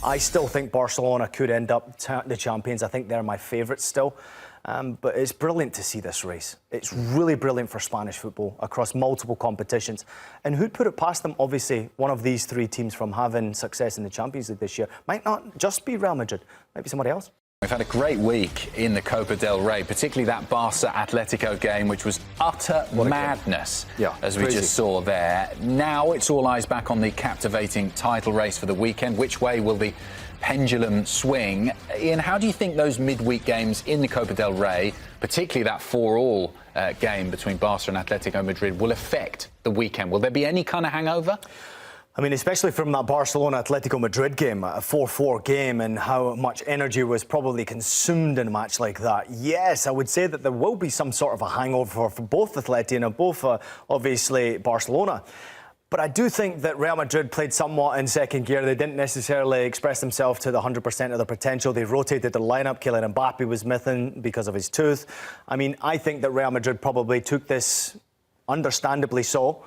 I still think Barcelona could end up the champions. I think they're my favourites still. But it's brilliant to see this race. It's really brilliant for Spanish football across multiple competitions. And who'd put it past them? Obviously, one of these three teams from having success in the Champions League this year might not just be Real Madrid, might be somebody else. We've had a great week in the Copa del Rey, particularly that Barca Atlético game, which was utter madness, as we just saw there. Now it's all eyes back on the captivating title race for the weekend. Which way will the pendulum swing? Ian, how do you think those midweek games in the Copa del Rey, particularly that 4-4 game between Barca and Atlético Madrid, will affect the weekend? Will there be any kind of hangover? I mean, especially from that Barcelona Atlético Madrid game, a 4-4 game, and how much energy was probably consumed in a match like that. Yes, I would say that there will be some sort of a hangover for both Atleti and both, obviously, Barcelona. But I do think that Real Madrid played somewhat in second gear. They didn't necessarily express themselves to the 100% of their potential. They rotated the lineup. Kylian Mbappe was missing because of his tooth. I mean, I think that Real Madrid probably took this, understandably so,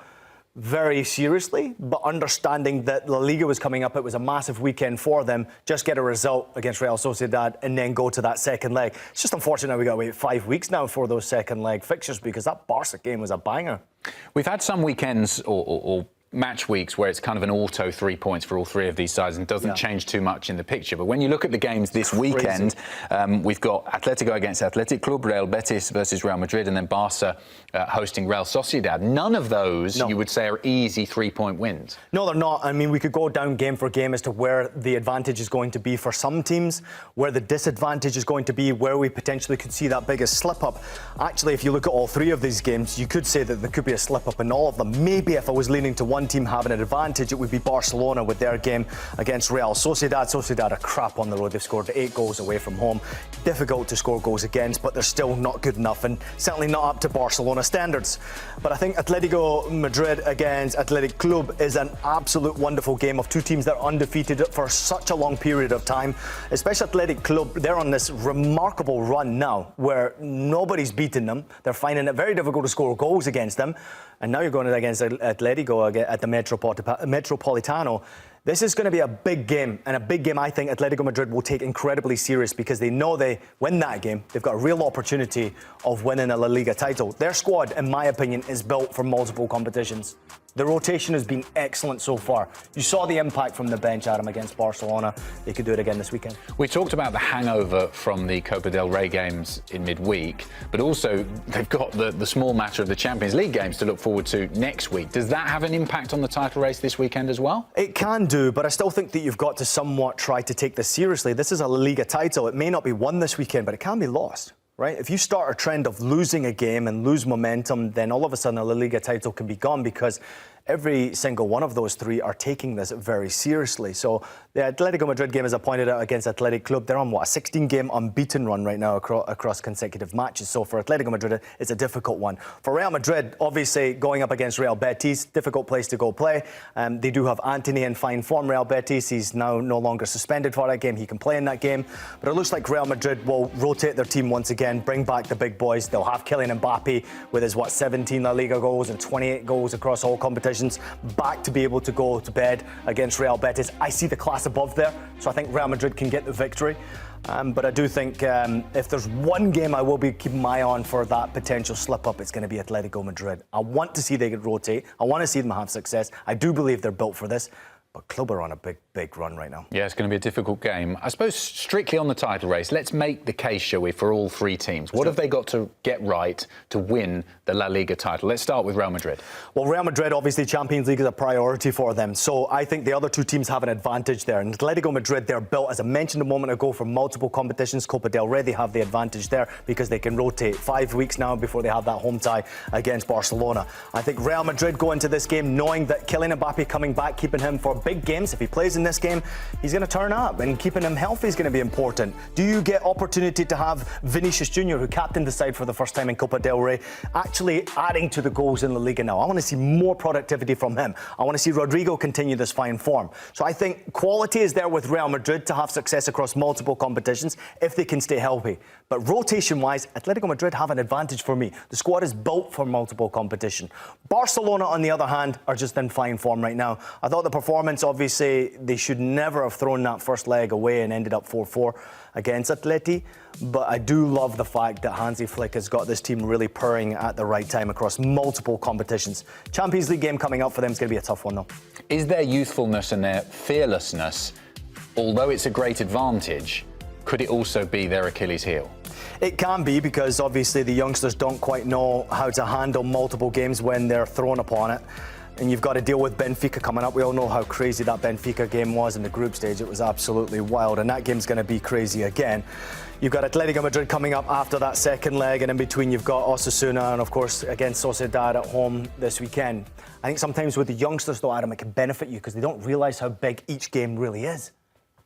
very seriously, but understanding that La Liga was coming up, it was a massive weekend for them. Just get a result against Real Sociedad and then go to that second leg. It's just unfortunate we got to wait 5 weeks now for those second leg fixtures, because that Barca game was a banger. We've had some weekends or match weeks where it's kind of an auto 3 points for all three of these sides and doesn't change too much in the picture. But when you look at the games this weekend, we've got Atletico against Athletic Club, Real Betis versus Real Madrid, and then Barca hosting Real Sociedad. None of those, you would say, are easy 3-point wins. No, they're not. I mean, we could go down game for game as to where the advantage is going to be for some teams, where the disadvantage is going to be, where we potentially could see that biggest slip-up. Actually, if you look at all three of these games, you could say that there could be a slip-up in all of them. Maybe if I was leaning to one team having an advantage, it would be Barcelona with their game against Real Sociedad. Sociedad are crap on the road. They've scored 8 goals away from home. Difficult to score goals against, but they're still not good enough and certainly not up to Barcelona standards. But I think Atletico Madrid against Athletic Club is an absolute wonderful game of two teams that are undefeated for such a long period of time. Especially Athletic Club, they're on this remarkable run now where nobody's beaten them. They're finding it very difficult to score goals against them. And now you're going against Atletico at the Metropolitano. This is going to be a big game, and a big game I think Atletico Madrid will take incredibly serious, because they know they win that game, they've got a real opportunity of winning a La Liga title. Their squad, in my opinion, is built for multiple competitions. The rotation has been excellent so far. You saw the impact from the bench, Adam, against Barcelona. They could do it again this weekend. We talked about the hangover from the Copa del Rey games in midweek, but also they've got the small matter of the Champions League games to look forward to next week. Does that have an impact on the title race this weekend as well? It can do, but I still think that you've got to somewhat try to take this seriously. This is a La Liga title. It may not be won this weekend, but it can be lost. Right? If you start a trend of losing a game and lose momentum, then all of a sudden a La Liga title can be gone, because every single one of those three are taking this very seriously. So the Atletico Madrid game, as I pointed out, against Athletic Club, they're on, what, a 16-game unbeaten run right now across consecutive matches. So for Atletico Madrid, it's a difficult one. For Real Madrid, obviously, going up against Real Betis, difficult place to go play. They do have Antony in fine form, Real Betis. He's now no longer suspended for that game. He can play in that game. But it looks like Real Madrid will rotate their team once again, bring back the big boys. They'll have Kylian Mbappe with his, 17 La Liga goals and 28 goals across all competitions, back to be able to go to bed against Real Betis. I see the class above there, so I think Real Madrid can get the victory. But I do think if there's one game I will be keeping my eye on for that potential slip-up, it's going to be Atletico Madrid. I want to see they could rotate. I want to see them have success. I do believe they're built for this. But Club are on a big run right now. Yeah, it's going to be a difficult game. I suppose strictly on the title race, let's make the case, shall we, for all three teams. What have they got to get right to win the La Liga title? Let's start with Real Madrid. Well, Real Madrid, obviously, Champions League is a priority for them. So I think the other two teams have an advantage there. And Atletico Madrid, they're built, as I mentioned a moment ago, for multiple competitions. Copa del Rey, they have the advantage there because they can rotate 5 weeks now before they have that home tie against Barcelona. I think Real Madrid go into this game knowing that Kylian Mbappe coming back, keeping him for big games. If he plays in this game, he's going to turn up, and keeping him healthy is going to be important. Do you get opportunity to have Vinicius Jr., who captained the side for the first time in Copa del Rey, actually adding to the goals in La Liga now? I want to see more productivity from him. I want to see Rodrigo continue this fine form. So I think quality is there with Real Madrid to have success across multiple competitions if they can stay healthy. But rotation-wise, Atletico Madrid have an advantage for me. The squad is built for multiple competition. Barcelona, on the other hand, are just in fine form right now. I thought the performance, obviously, they should never have thrown that first leg away and ended up 4-4 against Atleti. But I do love the fact that Hansi Flick has got this team really purring at the right time across multiple competitions. Champions League game coming up for them is going to be a tough one, though. Is their youthfulness and their fearlessness, although it's a great advantage, could it also be their Achilles heel? It can be, because obviously the youngsters don't quite know how to handle multiple games when they're thrown upon it. And you've got to deal with Benfica coming up. We all know how crazy that Benfica game was in the group stage. It was absolutely wild, and that game's going to be crazy again. You've got Atletico Madrid coming up after that second leg, and in between you've got Osasuna and, of course, against Sociedad at home this weekend. I think sometimes with the youngsters, though, Adam, it can benefit you because they don't realise how big each game really is.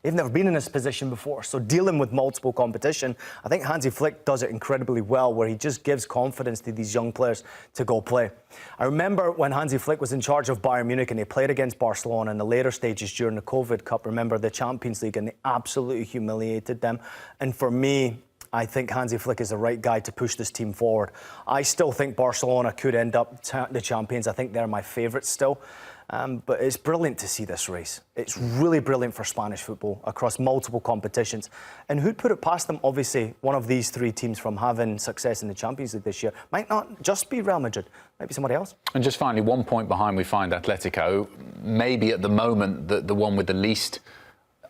They've never been in this position before, so dealing with multiple competition, I think Hansi Flick does it incredibly well, where he just gives confidence to these young players to go play. I remember when Hansi Flick was in charge of Bayern Munich and they played against Barcelona in the later stages during the COVID Cup, remember the Champions League, and they absolutely humiliated them. And for me, I think Hansi Flick is the right guy to push this team forward. I still think Barcelona could end up the champions. I think they're my favourites still. But it's brilliant to see this race. It's really brilliant for Spanish football across multiple competitions. And who'd put it past them? Obviously, one of these three teams from having success in the Champions League this year might not just be Real Madrid, might be somebody else. And just finally, 1 point behind we find Atletico, maybe at the moment the one with the least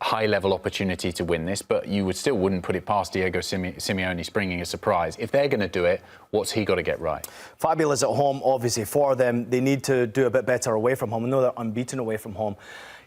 high-level opportunity to win this, but you wouldn't put it past Diego Simeone springing a surprise. If they're going to do it, what's he got to get right? Fabulous at home, obviously, for them. They need to do a bit better away from home. I know they're unbeaten away from home.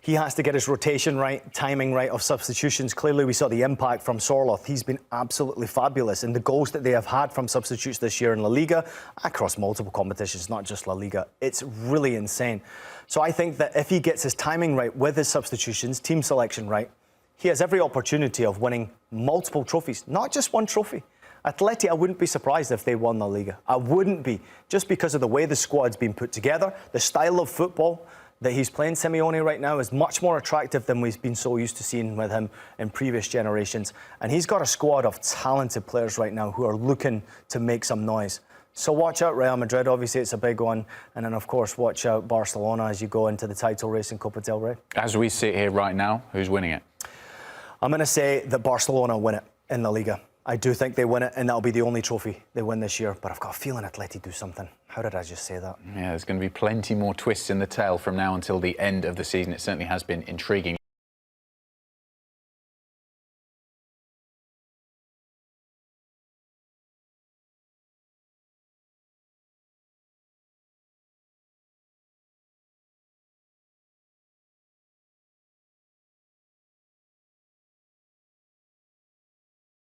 He has to get his rotation right, timing right of substitutions. Clearly, we saw the impact from Sorloth. He's been absolutely fabulous. And the goals that they have had from substitutes this year in La Liga, across multiple competitions, not just La Liga, it's really insane. So I think that if he gets his timing right with his substitutions, team selection right, he has every opportunity of winning multiple trophies, not just one trophy. Atleti, I wouldn't be surprised if they won La Liga. I wouldn't be, just because of the way the squad's been put together, the style of football that he's playing. Simeone right now is much more attractive than we've been so used to seeing with him in previous generations. And he's got a squad of talented players right now who are looking to make some noise. So watch out Real Madrid, obviously it's a big one. And then, of course, watch out Barcelona as you go into the title race in Copa del Rey. As we sit here right now, who's winning it? I'm going to say that Barcelona win it in La Liga. I do think they win it, and that'll be the only trophy they win this year. But I've got a feeling Atleti do something. How did I just say that? Yeah, there's going to be plenty more twists in the tale from now until the end of the season. It certainly has been intriguing.